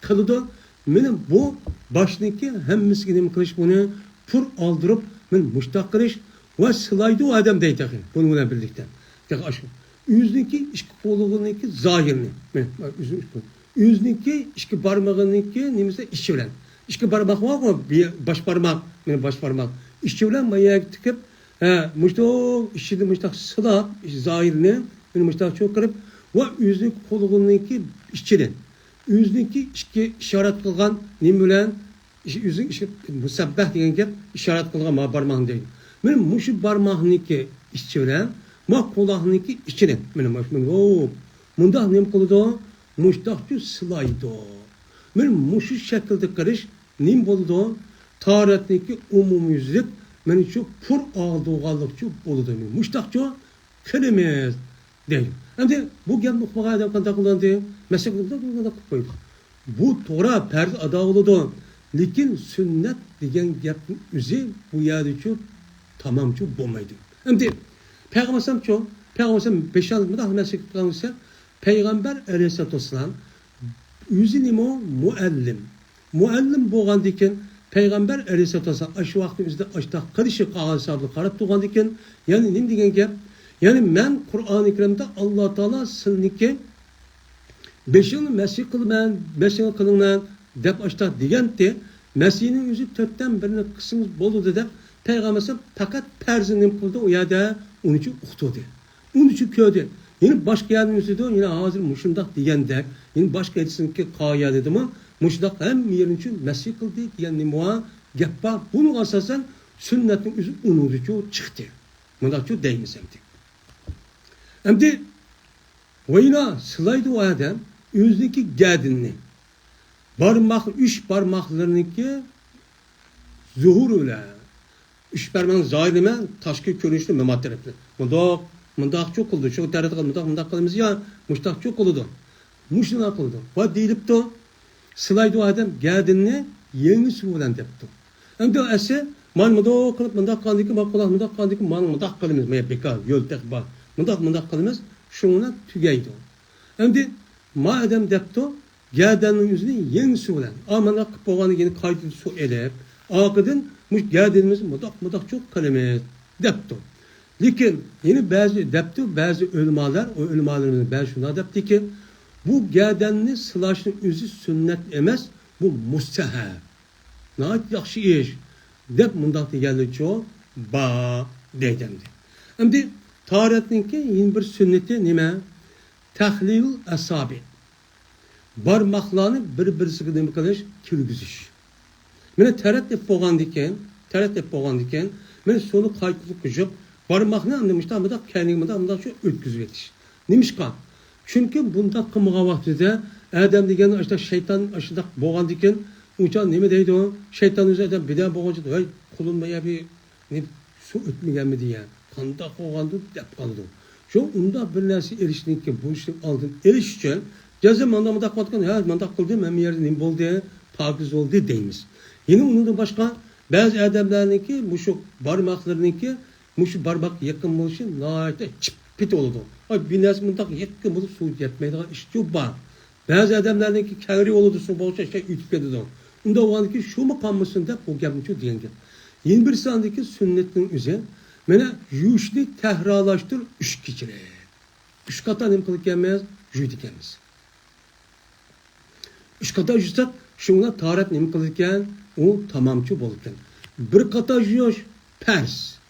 kılıdı. Benim bu başındaki hem miskinim kılıç bunu pur aldırıp ben müştak kılıç ve sılaydı o adam deydi bununla birlikte. Yüzündeki iki koluğundaki zahirini yüzündeki iki parmağındaki nemese işçi bilen. İki parmak var mı? Baş parmak. Benim baş parmak. İşçi bilen maya tıkıp müştak işçide müştak sıla zahirini benim müştak çok kırıp va o'zining qo'lig'iniki ichidan o'ziniki ishga ishorat qilgan nima bilan o'zing musabbah degan gap ishorat qilgan ma barmoq deydi. Men mushu barmoqniki ichi bilan ma quloqniki ichidan mana bunda nima qiladi? Mushtaqchu silaydi. Men mushu shaklda qilish nima bo'ldi? Taratniki umumyuzlik men shu pur og'duganlikchi bo'ldi. Mushtaqchu qilamiz deydi. Endi bu gapni uqmagan qanday qilindi? Masalan, qilib qo'ydi. Bu to'g'ri farz ado bo'ladi. Lekin sunnat degan gapning o'zi bu yerda tamomchi bo'lmaydi. Endi payg'ambarcha 5 narsa qilsa, payg'ambar alayhisolatu vasallam o'zi nima muallim. Muallim bo'lgandan keyin payg'ambar alayhisolatu vasallam shu vaqtning o'zida ashtaq qilishi qog'ozlarni qarab turgandan keyin, ya'ni nima degan gap? Ya'ni men Qur'oni Karimda Alloh taolo sizniki 5 masih qilman, 5 qilinglar deb ashtaq deganda, masihning o'zi 4dan birini qismingiz bo'ldi deb payg'ambar faqat farzini qildi, u yerda uni uchun uqtdi. Uni uchun ko'rdi. Yine başka yerden üstüde yine hazır muşundak diyendek, yine başka etsinki kaya dedimi, muşundak hem yerin için mesih kıldı diyen muha yapar. Bunu asasen sünnetin üzü unutucu çıktı. Bundan çok değmesemdi. Hem de oyuna sılaydı o adam yüzdeki gədinini. Barmak, 3 parmaklarınki zuhuruyla. 3 parmağın zahirime taşkı körünüşlü memat tarafı. Mundaq çok oldu. Çok tarafı mundaq kılımız ya. Muştaq çok oldu. Muşuna kıldı. Va deyilipti. Sılaydı o adam gədinini yeni suğulan depti. Hem de ese man mundaq kılıp mundaq kandiki bakulak mundaq kandiki man mundaq kılımız. Maya bekar yol tek bak. Mundaq kılımız şuna tügeydi. Hem de ma adam depti. Gədinin yüzünü yeni suğulan. Amana kıpağını yeni kaydı su elep. Akıdın muş gədinimiz mundaq çok kılımız depti. Lekin yine bazı ölümalar, o ölümalarımızın bazı şuna depti ki bu gədənni sılaşın özü sünnet emas, bu mustahab. Nəhayət yaxşı iş. Dep mundaq deganlar çoğu ba deydimdi. Endi taharatninki yine bir sünneti nima? Tahlil asabi. Barmaqlarni bir-birisiga nima qilish, kirgizish. Meni taratib bo'lgandan keyin, men soni qaytib qo'yib barmaqni anlamışda kendimde şu ötküzüp yetiş. Nimişka? Çünkü bunda kımığa vaktide Adem degen işte şeytan aşıda boğan diken uçan ne mi deydi o? Şeytan üzerinde bir daha boğancı da kulunmaya bir ne su ötmeyen mi diye. Kanda boğandı dep kaldı. Şu onda bir neresi eriştin ki bu işi aldın. Erişçe cezim mandamda katkan ya mandak kıldı ben bir yerde ne oldu pakiz oldu deyimiz. Yine onun da başka bazı adamlarınki bu şu parmaklarınki Muşu barmak yakın buluşu nahayete çıpit oldu. Ay bir nesli mıntak yakın bulup su yetmeydi. İşte var. Bazı adamlardaki kavri oldu su bolsa şey ütüp edildi. Onda o andaki şu mu kalmasın da o gelmiş o diyen gel. Yeni bir sandaki sünnetin üzerine mene yuşni tehralaştır 3 kişire. 3 kata nem kılık gelmez, jüy dikemiz. 3 kata jüysak şuna taharet nem kılık gel, o tamamçı bolurken. Bir kata jüyoş pers.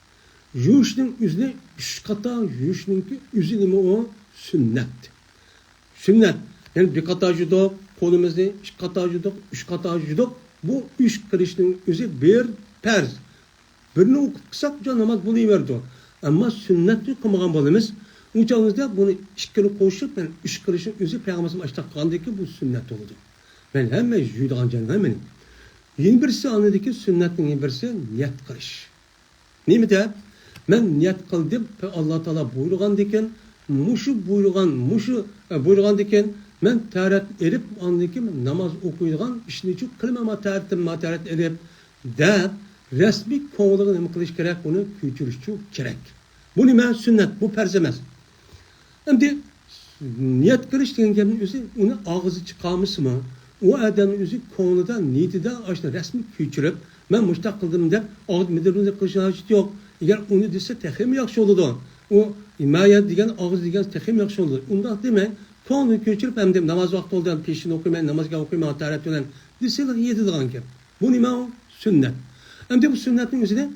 Yuşning üzerine 3 kata yuşninki üzerine o sünnet. Sünnet. Yani bir kata judok, kolumuzda 2 kata judok, 3 kata judok. Bu 3 kılışning üzeri bir perz. Birini okup kısak namaz buluverdi. Ama sünnetli kılmagan bolamiz. Uçağımızda bunu 2 kere koşup ben 3 kılışın üzeri peygamberimiz açtı kandaki bu sünnet oldu. Ben hemen juyduğan canım hemen. Yeni birisi anladaki sünnetin yeni birisi niyet kılış. Ne mi de? Men niyet kıldım Allah Teala buyurgan diken, muşu buyurgan diken, men taharet erip andaki namaz okuyduğan işini çok kılmama taharet erip de resmi konuları ne kılış gerek bunu küçülüş çok gerek. Bu ne sünnet, bu farz emas. Şimdi niyet kılış diyen özü onu ağzı çıkarmış mı? O adamın özü konuda niyetide aşna resmi küçülüp men muştaq kıldım de ağız müdüründe kılışına hiç yok. Eğer onu dese tehim yaxşı oldu. O imayet diyen ağız diyen tehim yaxşı oldu. Ondan deme konu köçürüp hem de namaz vakti oldu. Peşini okumayın, namazga okumayın, taharet ölen. Deseler yedi diyen ki. Bu nima o? Sünnet. Hem de bu sünnetin üzerine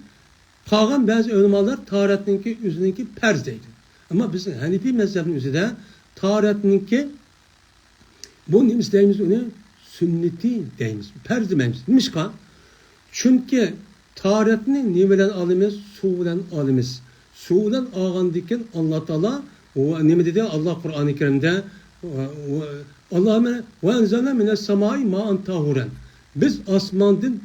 kalan bazı ölümalar taharetinki üzerindeki perzdeydi. Ama bizim Hanefi mezhebinin üzerinde taharetninki bu nimiz deyimiz onu sünneti deyimiz. Perz dememiz. Nimişka? Çünkü taharetini ne bilen alimiz? Su bilen alimiz. Su bilen ağandikin Allah Teala o ne dedi? Allah Kur'an-ı Kerim'de Allah'ım ve enzalna mines semai ma'an tahuren. Biz asmandan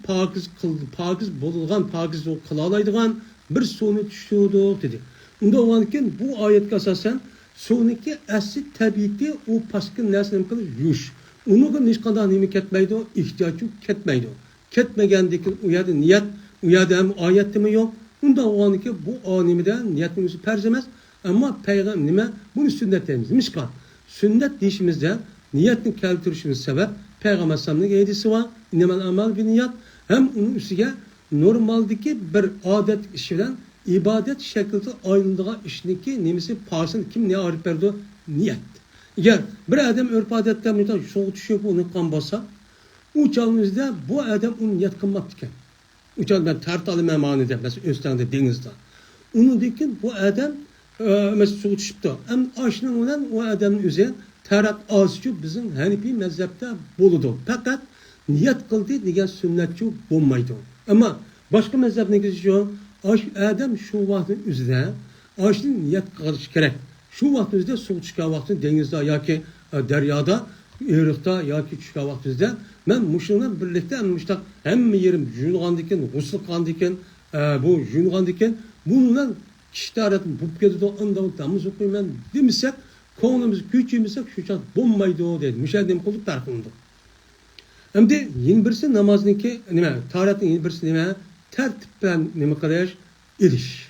pakiz bulungan, pakiz kılalaydıgan bir suni düşürdük dedi. Unda olanken bu ayetke asasen suniki asli tabiiti o paskın neslim kılır yuş. Onu nişkanda nimi ketmeydi o, ihtiyacı ketmeydi o. Ketmegandaki uyadı niyet, uyadı hem ayette mi yok. Unda olanken bu animide niyetimizi perzemez. Ama peygamber nime? Bunu sünnet deyimiz. Mişkan. Sünnet deyişimizde niyetin keltirişimiz sebep Peygamber Sallallahu edisi var. İnnemel amel bir niyet. Hem onun üstüne normaldeki bir adet işinden ibadet şekilde ayrıldığı işindeki nemisi parsın kim ne arif verdi? Niyet. Eğer bir adam örf adetten müteahhit soğuk düşüyor onu kan basa uçağımızda bu adam onu niyet kılmak diken. Uçağın ben tartalı memanide mesela Özten'de denizde. Onu dikin bu adam mesela soğuk düşüptü. Hem aşının olan o adamın üzerine tarat azıcık bizim Hanefi mezhepte buludu. Fakat niyet kıldı diye sünnetçi bulmaydı. Ama başka mezhep ne geçiyor? Adam şu vaktin üzerine aşının niyet kılış gerek. Şu vaktin üzerine su çıkan vaktin denizde ya ki deryada, ırıkta ya ki çıkan vaktin üzerine ben muşunla birlikte hem yerim jüngan diken, usul kan diken, bu jüngan diken bununla kişi arasında bu kadar da andalık damız okuyayım ben demişsek konumuz gücümüzsek şu çat bombaydı o dedi. Müşahedem kılıp tartındı. Hem de yeni birisi namazınki nime, taharetin yeni birisi nime, tertippen nime kadar iriş.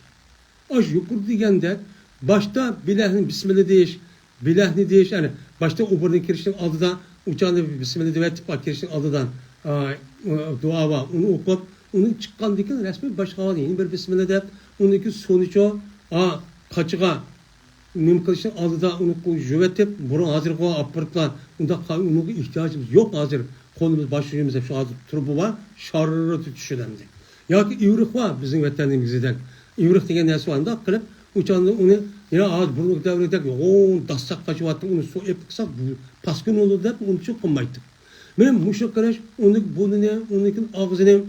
Aş yukarı diyende başta bilahni bismillah deyiş, bilahni deyiş yani başta uğurdan kirişin aldıdan uçağında bismillah devetip kirişin aldıdan dua var. Onu okup onun çıkan diken resmi başka var. Yeni bir bismillah deyip ondaki sonucu kaçığa nime kılışın aldıdan onu jüvetip burun hazır koğa apırtlan. Onda onun ihtiyacımız yok hazır. Konumuz başlığımızda şu adı trubu var. Şarrı tutuşulandı. Ya ki ivrık var bizim vatanımızdan. İvrık degen nesi var da kılıp uçağında onu ya az burnu devredek o dassak kaçıvattı onu su epiksak paskın olur da onu çok konmaydık. Benim muşak kardeş ondaki burnuna, ondaki ağzına,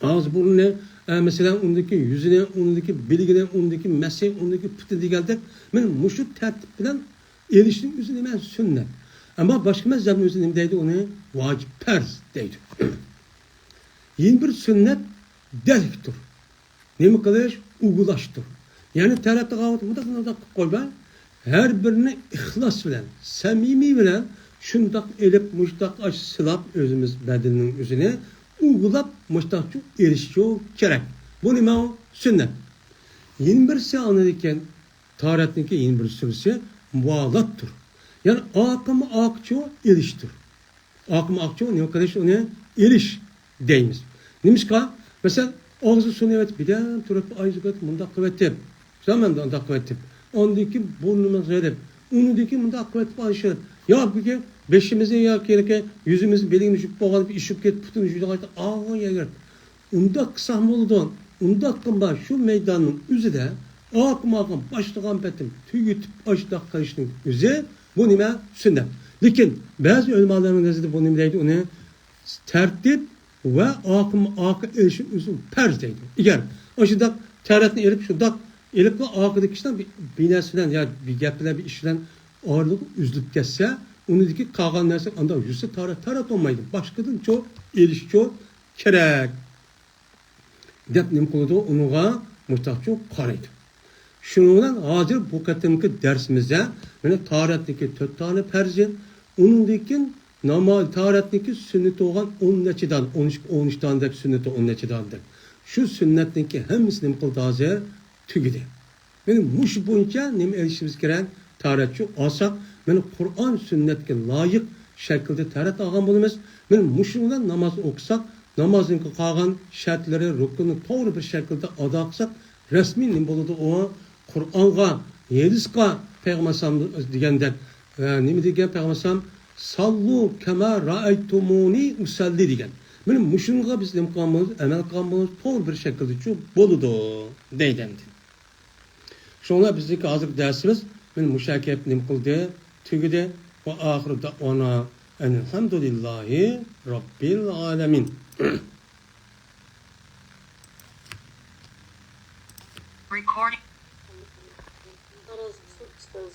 ağız burnuna mesela ondaki yüzüne, ondaki bilgine, ondaki mesleğe, ondaki pıtı geldik. Benim muşuk tertibinden eriştiğim üzerine ben sünnet. Ama başka mezhebin üzerine deydi onu vacip perz deydi. Yeni bir sünnet deliktir. Ne mi kılış? Uygulaştır. Yani terapta kavatı mıdak koyma. Her birini ihlas bilen, samimi bilen şundak elip muştak aş sılap özümüz bedeninin üzerine uygulap muştakçı erişiyor gerek. Bu ne o? Sünnet. Yeni birisi anladıyken taharetindeki yeni bir sürüsü mualattır. Yani akımı akçı eriştir. Akımı akçı ne arkadaş ona eriş deyimiz. Neymiş ka? Mesela ağzı sonu evet bir de turap ayızı kat munda kuvvetli. Zaman da kuvvetli. Ondaki burnumuz edip, onundaki munda kuvvetli aşırı. Ya bir ki beşimize ya kereke yüzümüz belini düşüp boğalıp işip get putun yüzüne kaydı. Ağa yeger. Onda kısa oldu. Onda akımda şu meydanın üzerinde akım başlıgan betim tüyütüp açtık karıştığın üzerinde bu nime sünnet. Lakin bazı ulemaların nazarında bu nime deydi onu tertip ve akım erişim üzüm perz deydi. Eğer aşıdak terletini erip şudak erip de akıdaki kişiden bir binesinden ya bir geplen bir işten ağırlık üzülüp geçse onu diki kalan neresi anda yüzse tarat olmaydı. Başkadan çok eriş çok kerek. Dep nim kılıdı onuğa muhtaç çok karaydı. Şununla hazır bu katınkı dersimizde yani taharetteki 4 tane perzi, onundaki namaz taharetteki sünnet olan 10 neçeden 13 tane de sünneti 10 neçeden de. Şu sünnetteki hemsini kıldı hazır tügüdü. Benim muş boyunca nem erişimiz gereken taharetçi olsak, benim Kur'an sünnetke layık şekilde taharet ağam bulunmaz. Benim muşundan namaz okusak, namazın kalan şartları, rükünü doğru bir şekilde ada kılsak, resmi nem buludu o Kur'an'a, Yedisqa Peygamber degenden nima degan Peygamber sallu kema ra'aytumuni usalli degan. Benim muşunga biz nima qilamiz, amal qilamiz, to'g'ri bir shaklda bo'ladi deydi. Shunga bizdagi hozirgi darsimiz men mushakab nim qildi tugidi va oxirida ona elhamdülillahi robbil alamin. Recording. Зараз суд